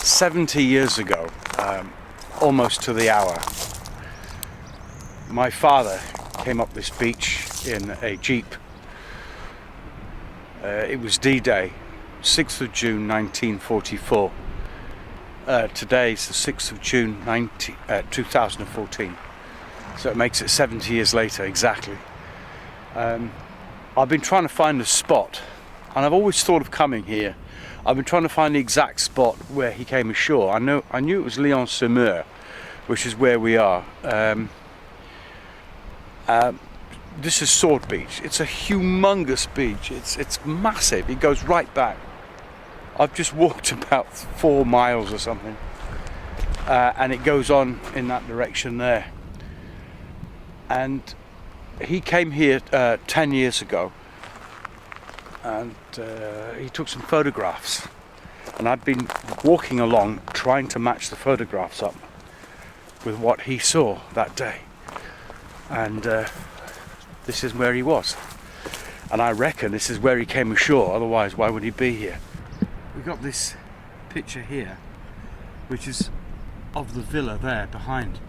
70 years ago, almost to the hour, my father came up this beach in a jeep. It was D-Day, 6th of June 1944. Today's the 6th of June 2014, so it makes it 70 years later exactly. I've been trying to find a spot, and I've always thought of coming here. I've been trying to find the exact spot where he came ashore. I knew it was Lyon-sur-Mer, which is where we are. This is Sword Beach. It's a humongous beach. It's massive. It goes right back. I've just walked about 4 miles or something, and it goes on in that direction there. And he came here 10 years ago, and he took some photographs, and I've been walking along trying to match the photographs up with what he saw that day, and this is where he was, and I reckon this is where he came ashore. Otherwise, why would he be here? We've got this picture here, which is of the villa there behind,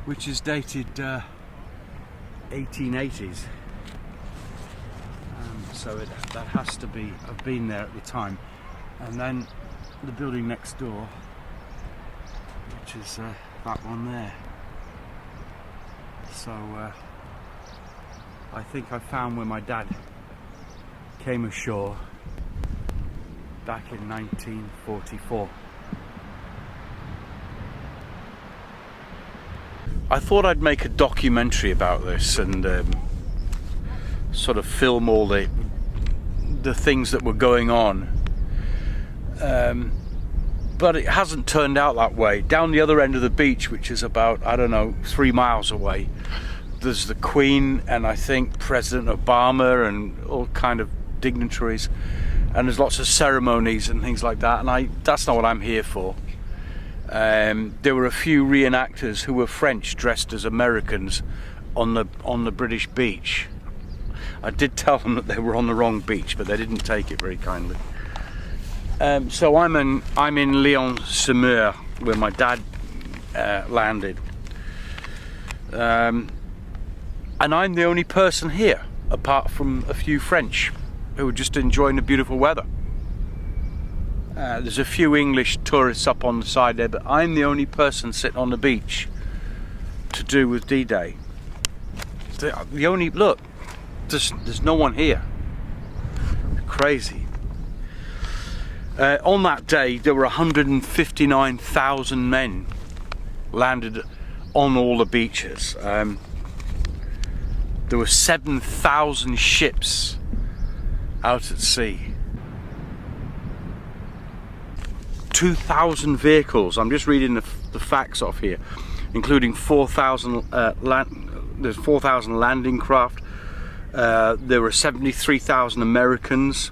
which is dated 1880s. So that has to have been there at the time. And then the building next door, which is that one there. So I think I found where my dad came ashore back in 1944. I thought I'd make a documentary about this and sort of film all the things that were going on, but it hasn't turned out that way. Down the other end of the beach, which is about, I don't know, 3 miles away, there's the Queen and I think President Obama and all kind of dignitaries, and there's lots of ceremonies and things like that, and that's not what I'm here for. There were a few reenactors who were French dressed as Americans on the British beach. I did tell them that they were on the wrong beach, but they didn't take it very kindly. So I'm in Lyon-sur-Mer, where my dad landed, and I'm the only person here, apart from a few French who were just enjoying the beautiful weather. There's a few English tourists up on the side there, but I'm the only person sitting on the beach to do with D-Day. The only, look, there's no one here. Crazy. On that day, there were 159,000 men landed on all the beaches. There were 7,000 ships out at sea. 2,000 vehicles. I'm just reading the facts off here, including 4,000 there's 4,000 landing craft. There were 73,000 Americans,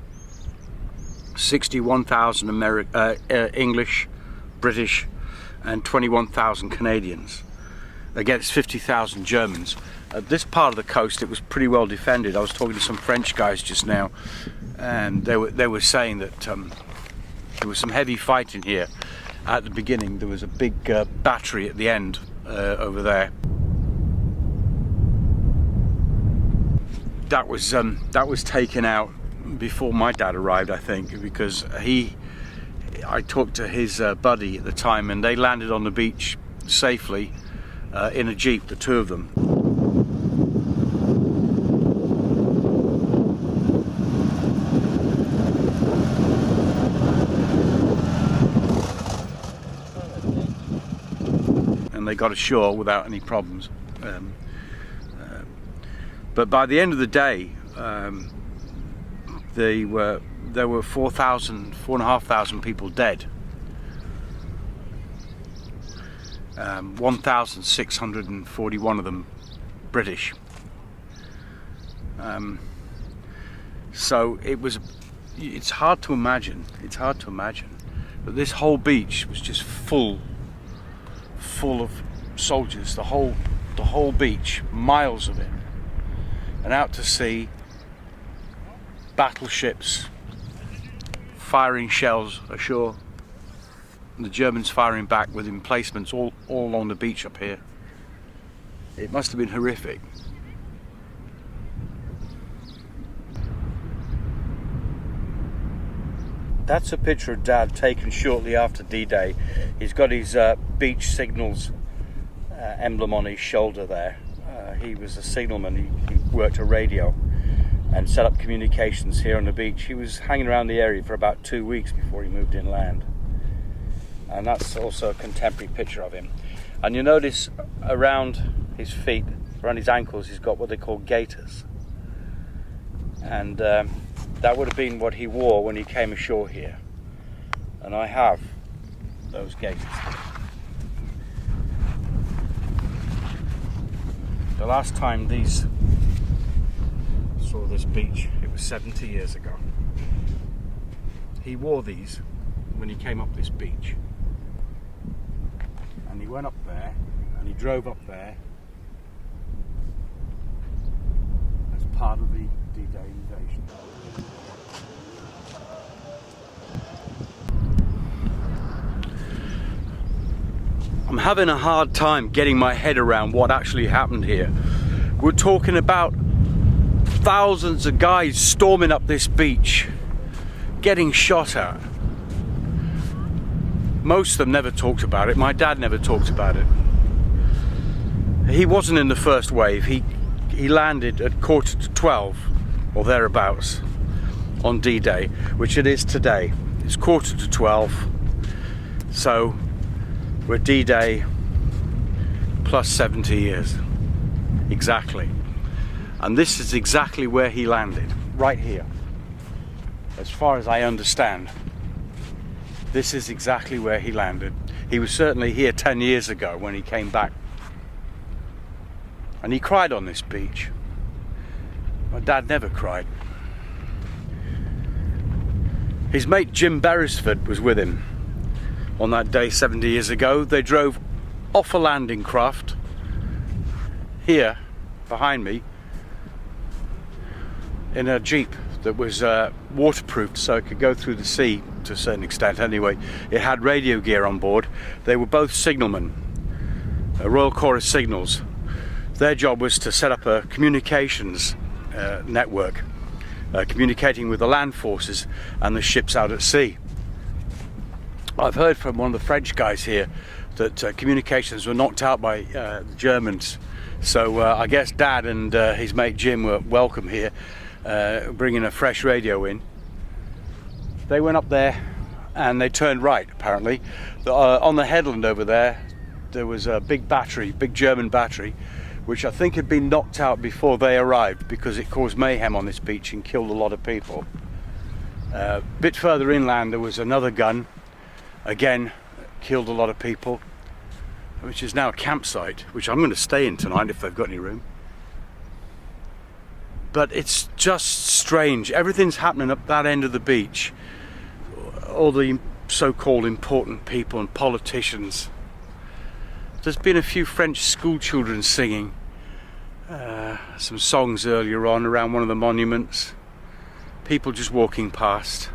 61,000 English, British, and 21,000 Canadians against 50,000 Germans. At this part of the coast, it was pretty well defended. I was talking to some French guys just now, and they were saying that there was some heavy fighting here at the beginning. There was a big battery at the end over there. That was taken out before my dad arrived, I think, because I talked to his buddy at the time, and they landed on the beach safely in a jeep, the two of them. And they got ashore without any problems. But by the end of the day, there were 4,500 people dead. 1,641 of them British. So it's hard to imagine. It's hard to imagine. But this whole beach was just full of soldiers. The whole beach, miles of it. And out to sea, battleships firing shells ashore. the Germans firing back with emplacements all along the beach up here. It must have been horrific. That's a picture of Dad taken shortly after D-Day. He's got his beach signals emblem on his shoulder there. He was a signalman. He worked a radio and set up communications here on the beach. He was hanging around the area for about 2 weeks before he moved inland. And that's also a contemporary picture of him. And you notice around his feet, around his ankles, he's got what they call gaiters. And that would have been what he wore when he came ashore here. And I have those gaiters. The last time these saw this beach, it was 70 years ago. He wore these when he came up this beach. And he went up there, and he drove up there as part of the D-Day invasion. I'm having a hard time getting my head around what actually happened here. We're talking about thousands of guys storming up this beach, getting shot at. Most of them never talked about it. My dad never talked about it. He wasn't in the first wave. He landed at 11:45 or thereabouts on D-Day, which it is today. It's 11:45, so we're D-Day plus 70 years, exactly. And this is exactly where he landed, right here. As far as I understand, this is exactly where he landed. He was certainly here 10 years ago when he came back. And he cried on this beach. My dad never cried. His mate Jim Beresford was with him on that day 70 years ago. They drove off a landing craft here behind me in a jeep that was waterproofed, so it could go through the sea to a certain extent anyway. It had radio gear on board. They were both signalmen, Royal Chorus Signals. Their job was to set up a communications network, communicating with the land forces and the ships out at sea. I've heard from one of the French guys here that communications were knocked out by the Germans, so I guess Dad and his mate Jim were welcome here, bringing a fresh radio in. They went up there and they turned right, apparently. On the headland over there was a big battery, big German battery, which I think had been knocked out before they arrived because it caused mayhem on this beach and killed a lot of people. A bit further inland there was another gun, again killed a lot of people, which is now a campsite, which I'm going to stay in tonight if they've got any room. But it's just strange. Everything's happening up that end of the beach. All the so-called important people and politicians. There's been a few French school children singing some songs earlier on around one of the monuments. People just walking past.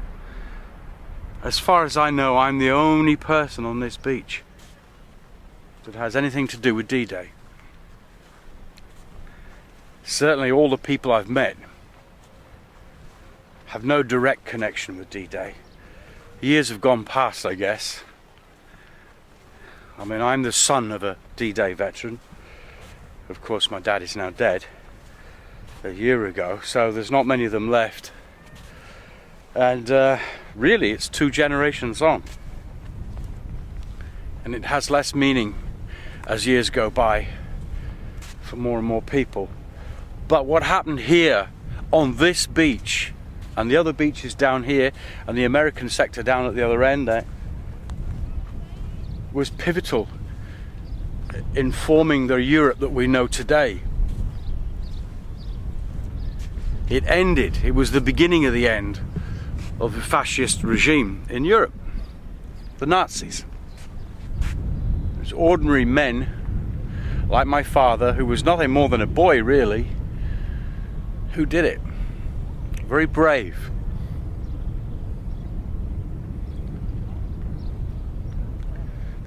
As far as I know, I'm the only person on this beach that has anything to do with D-Day. Certainly all the people I've met have no direct connection with D-Day. Years have gone past, I guess. I mean, I'm the son of a D-Day veteran. Of course, my dad is now dead a year ago, so there's not many of them left. And really, it's 2 generations on. And it has less meaning as years go by for more and more people. But what happened here on this beach, and the other beaches down here, and the American sector down at the other end there, was pivotal in forming the Europe that we know today. It ended, it was the beginning of the end of the fascist regime in Europe, the Nazis. It was ordinary men like my father, who was nothing more than a boy really, who did it. Very brave.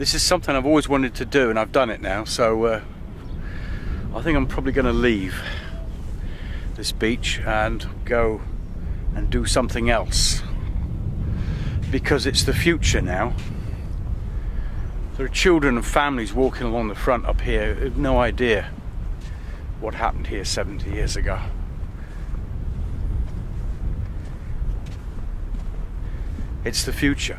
This is something I've always wanted to do, and I've done it now, so I think I'm probably going to leave this beach and go and do something else, because it's the future now. There are children and families walking along the front up here who have no idea what happened here 70 years ago. It's the future.